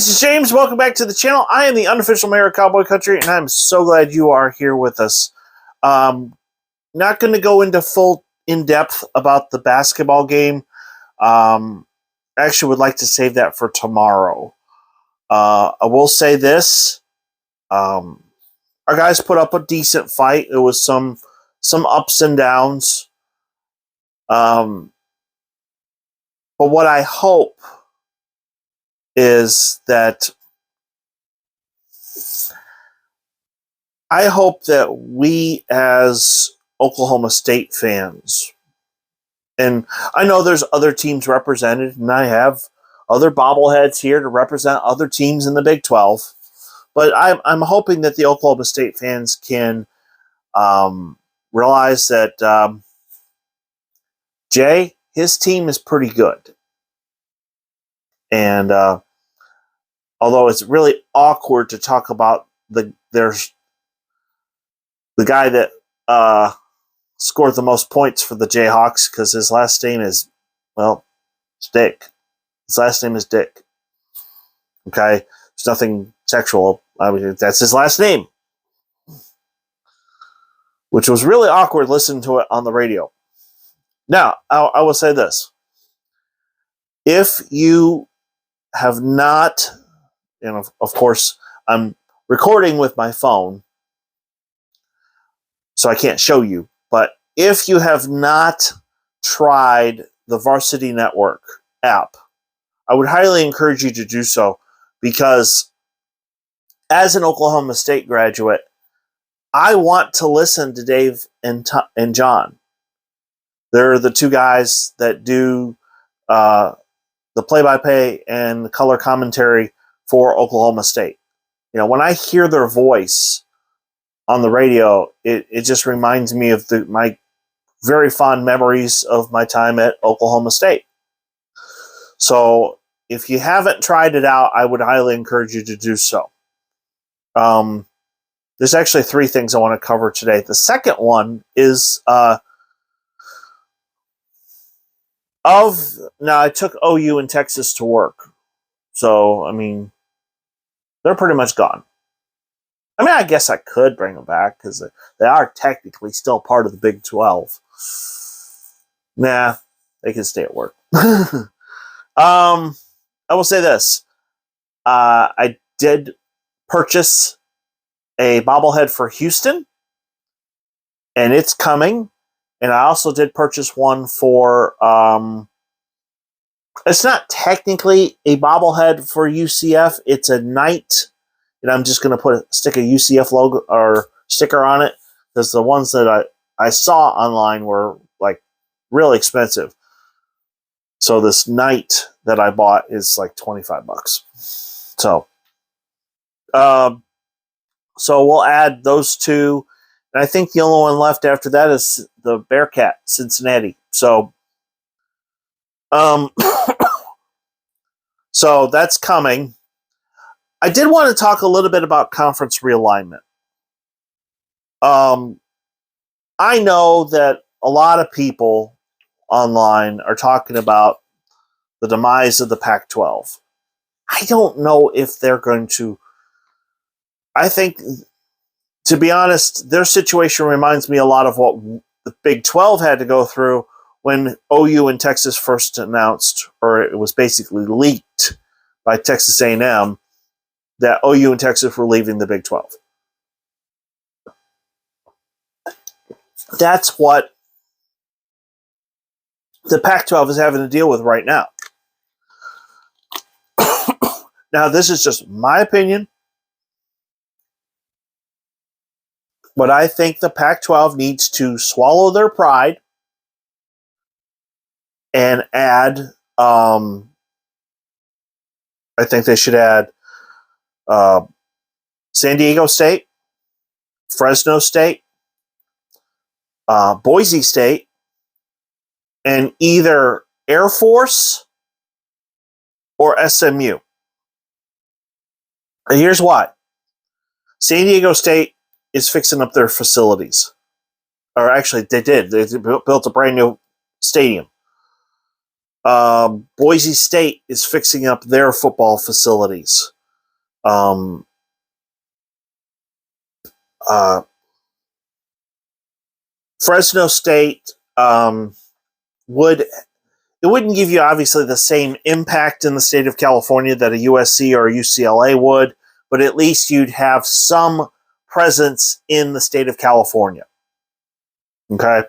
this is James. Welcome back to the channel. I am the unofficial mayor of Cowboy Country, and I'm so glad you are here with us. Not going to go into full in-depth about the basketball game. I actually would like to save that for tomorrow. I will say this. Our guys put up a decent fight. It was some ups and downs. But what I hope is that we as Oklahoma State fans, and I know there's other teams represented, and I have other bobbleheads here to represent other teams in the Big 12, but I'm hoping that the Oklahoma State fans can realize that Jay, his team is pretty good. And although it's really awkward to talk about there's the guy that scored the most points for the Jayhawks because his last name is, well, it's Dick. His last name is Dick. Okay? There's nothing sexual. I mean, that's his last name. Which was really awkward listening to it on the radio. Now, I will say this. If you have not, and of course, I'm recording with my phone, so I can't show you, but if you have not tried the Varsity Network app, I would highly encourage you to do so, because as an Oklahoma State graduate, I want to listen to Dave and John. They're the two guys that do the play-by-play and the color commentary for Oklahoma State. You know, when I hear their voice on the radio, it just reminds me of my very fond memories of my time at Oklahoma State. So if you haven't tried it out, I would highly encourage you to do so. There's actually three things I want to cover today. The second one is I took OU in Texas to work. So, I mean, they're pretty much gone. I mean, I guess I could bring them back because they are technically still part of the Big 12. Nah, they can stay at work. I will say this. I did purchase a bobblehead for Houston, and it's coming. And I also did purchase one for, it's not technically a bobblehead for UCF. It's a Knight. And I'm just going to stick a UCF logo or sticker on it, because the ones that I saw online were like really expensive. So this Knight that I bought is like $25. So we'll add those two. And I think the only one left after that is the Bearcat, Cincinnati. So, so that's coming. I did want to talk a little bit about conference realignment. I know that a lot of people online are talking about the demise of the Pac-12. I don't know if they're going to. I think, to be honest, their situation reminds me a lot of what the Big 12 had to go through when OU and Texas first announced, or it was basically leaked by Texas A&M, that OU and Texas were leaving the Big 12. That's what the Pac-12 is having to deal with right now. Now, this is just my opinion, but I think the Pac-12 needs to swallow their pride and add, I think they should add San Diego State, Fresno State, Boise State, and either Air Force or SMU. And here's why. San Diego State is fixing up their facilities. Or actually, they did. They built a brand new stadium. Boise State is fixing up their football facilities. Fresno State wouldn't give you obviously the same impact in the state of California that a USC or a UCLA would, but at least you'd have some presence in the state of California. Okay.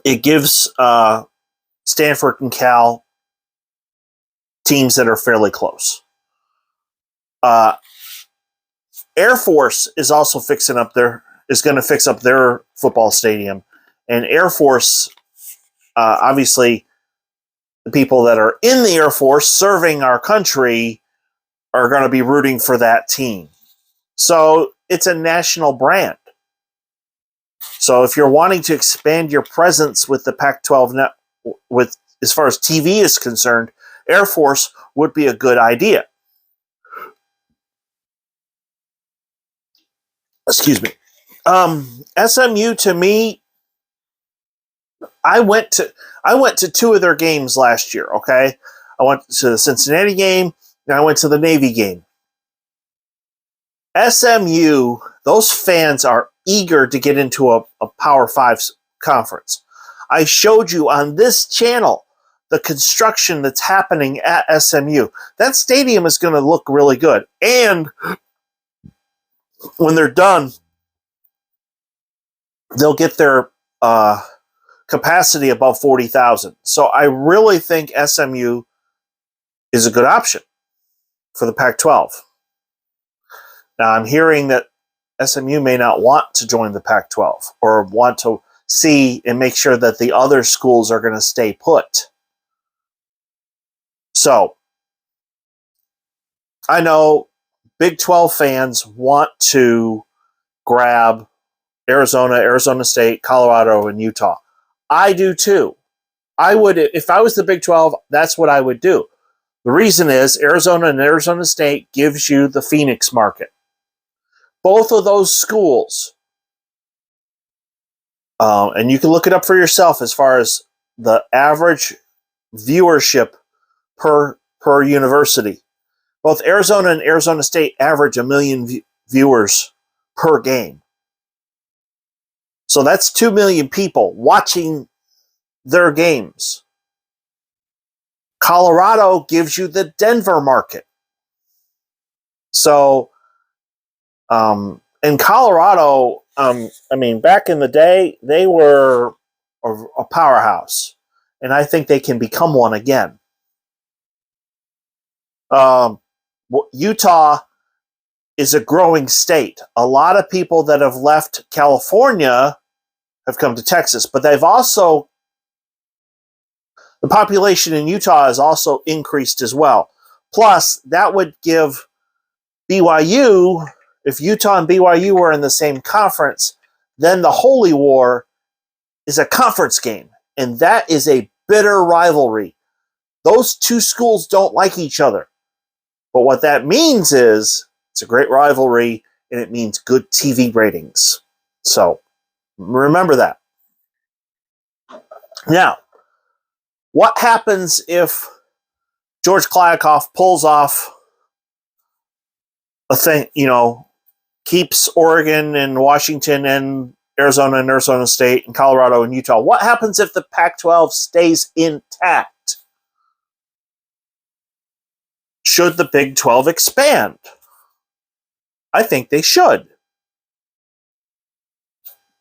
It gives Stanford and Cal teams that are fairly close. Air Force is also going to fix up their football stadium, and Air Force, obviously, the people that are in the Air Force serving our country are going to be rooting for that team. So it's a national brand. So if you're wanting to expand your presence with the Pac-12 net, with as far as TV is concerned, Air Force would be a good idea. Excuse me. SMU, to me, I went to two of their games last year. Okay, I went to the Cincinnati game and I went to the Navy game. SMU, those fans are eager to get into a Power 5 conference. I showed you on this channel the construction that's happening at SMU. That stadium is going to look really good. And when they're done, they'll get their capacity above 40,000. So I really think SMU is a good option for the Pac-12. Now, I'm hearing that SMU may not want to join the Pac-12 or want to see and make sure that the other schools are going to stay put. So, I know Big 12 fans want to grab Arizona, Arizona State, Colorado, and Utah. I do too. I would, if I was the Big 12, that's what I would do. The reason is Arizona and Arizona State gives you the Phoenix market. Both of those schools, and you can look it up for yourself as far as the average viewership per university. Both Arizona and Arizona State average 1 million viewers per game. So that's 2 million people watching their games. Colorado gives you the Denver market. So, in Colorado, back in the day, they were a powerhouse, and I think they can become one again. Utah is a growing state. A lot of people that have left California have come to Texas, but the population in Utah has also increased as well. Plus, that would give BYU, if Utah and BYU were in the same conference, then the Holy War is a conference game, and that is a bitter rivalry. Those two schools don't like each other. But what that means is it's a great rivalry, and it means good TV ratings. So remember that. Now, what happens if George Kliavkoff pulls off a thing, keeps Oregon and Washington and Arizona State and Colorado and Utah? What happens if the Pac-12 stays intact? Should the Big 12 expand? I think they should.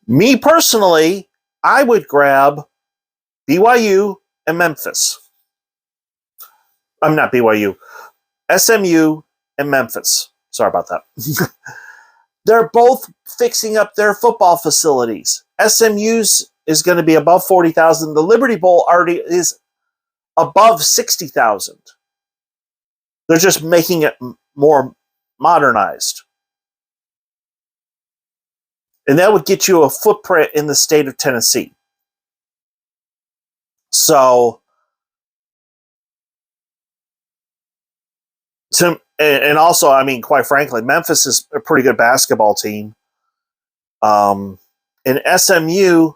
Me personally, I would grab BYU and Memphis. I'm not BYU. SMU and Memphis. Sorry about that. They're both fixing up their football facilities. SMU's is going to be above 40,000. The Liberty Bowl already is above 60,000. They're just making it more modernized. And that would get you a footprint in the state of Tennessee. So, and also, quite frankly, Memphis is a pretty good basketball team. And SMU,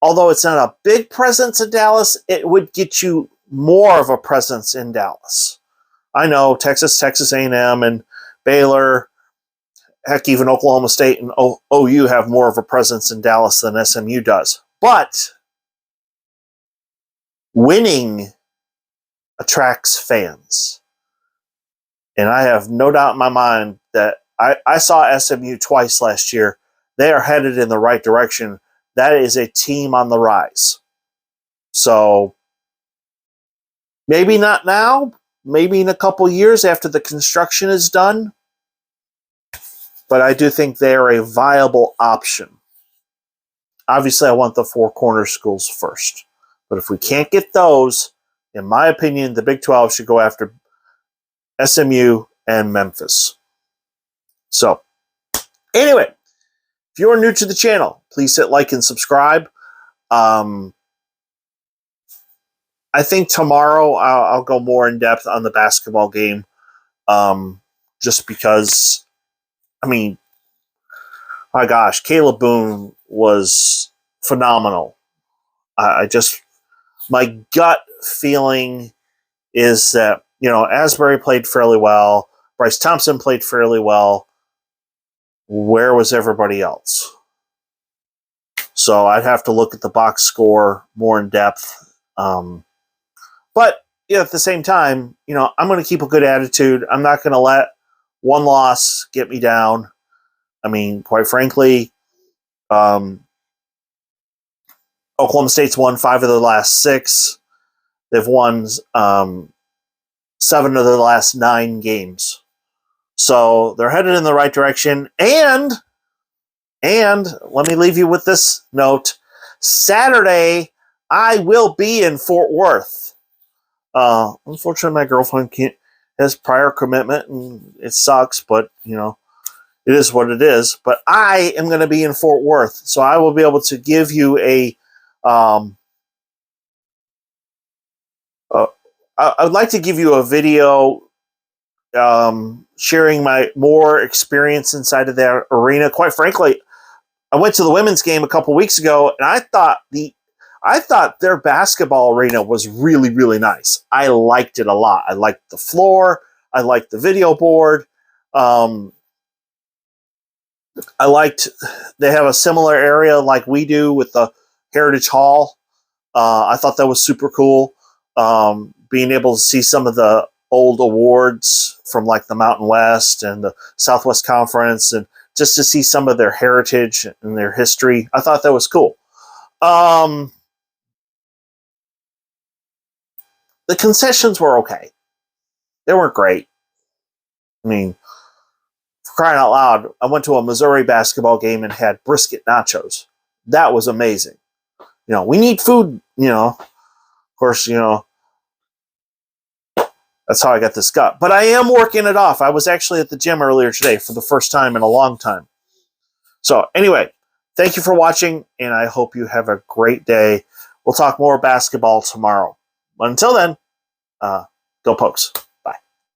although it's not a big presence in Dallas, it would get you more of a presence in Dallas. I know Texas A&M, and Baylor, heck, even Oklahoma State and OU have more of a presence in Dallas than SMU does. But winning attracts fans. And I have no doubt in my mind that I saw SMU twice last year. They are headed in the right direction. That is a team on the rise. So maybe not now, maybe in a couple years after the construction is done. But I do think they are a viable option. Obviously, I want the Four Corners schools first. But if we can't get those, in my opinion, the Big 12 should go after SMU and Memphis. So, anyway, if you're new to the channel, please hit like and subscribe. I think tomorrow I'll go more in depth on the basketball game, just because, I mean, my gosh, Caleb Boone was phenomenal. My gut feeling is that, Asbury played fairly well. Bryce Thompson played fairly well. Where was everybody else? So I'd have to look at the box score more in depth. But at the same time, I'm going to keep a good attitude. I'm not going to let one loss get me down. I mean, quite frankly, Oklahoma State's won 5 of their last 6. They've won 7 of their last 9 games. So they're headed in the right direction. And let me leave you with this note. Saturday, I will be in Fort Worth. Unfortunately, my girlfriend has prior commitment, and it sucks, but, it is what it is. But I am going to be in Fort Worth, so I will be able to give you I would like to give you a video sharing my more experience inside of that arena. Quite frankly, I went to the women's game a couple weeks ago, and I thought their basketball arena was really, really nice. I liked it a lot. I liked the floor. I liked the video board. I liked they have a similar area like we do with the Heritage Hall. I thought that was super cool. Being able to see some of the old awards from like the Mountain West and the Southwest Conference, and just to see some of their heritage and their history. I thought that was cool. The concessions were okay. They weren't great. I mean, for crying out loud, I went to a Missouri basketball game and had brisket nachos. That was amazing. We need food, of course, that's how I got this gut. But I am working it off. I was actually at the gym earlier today for the first time in a long time. So anyway, thank you for watching, and I hope you have a great day. We'll talk more basketball tomorrow. But until then, go Pokes.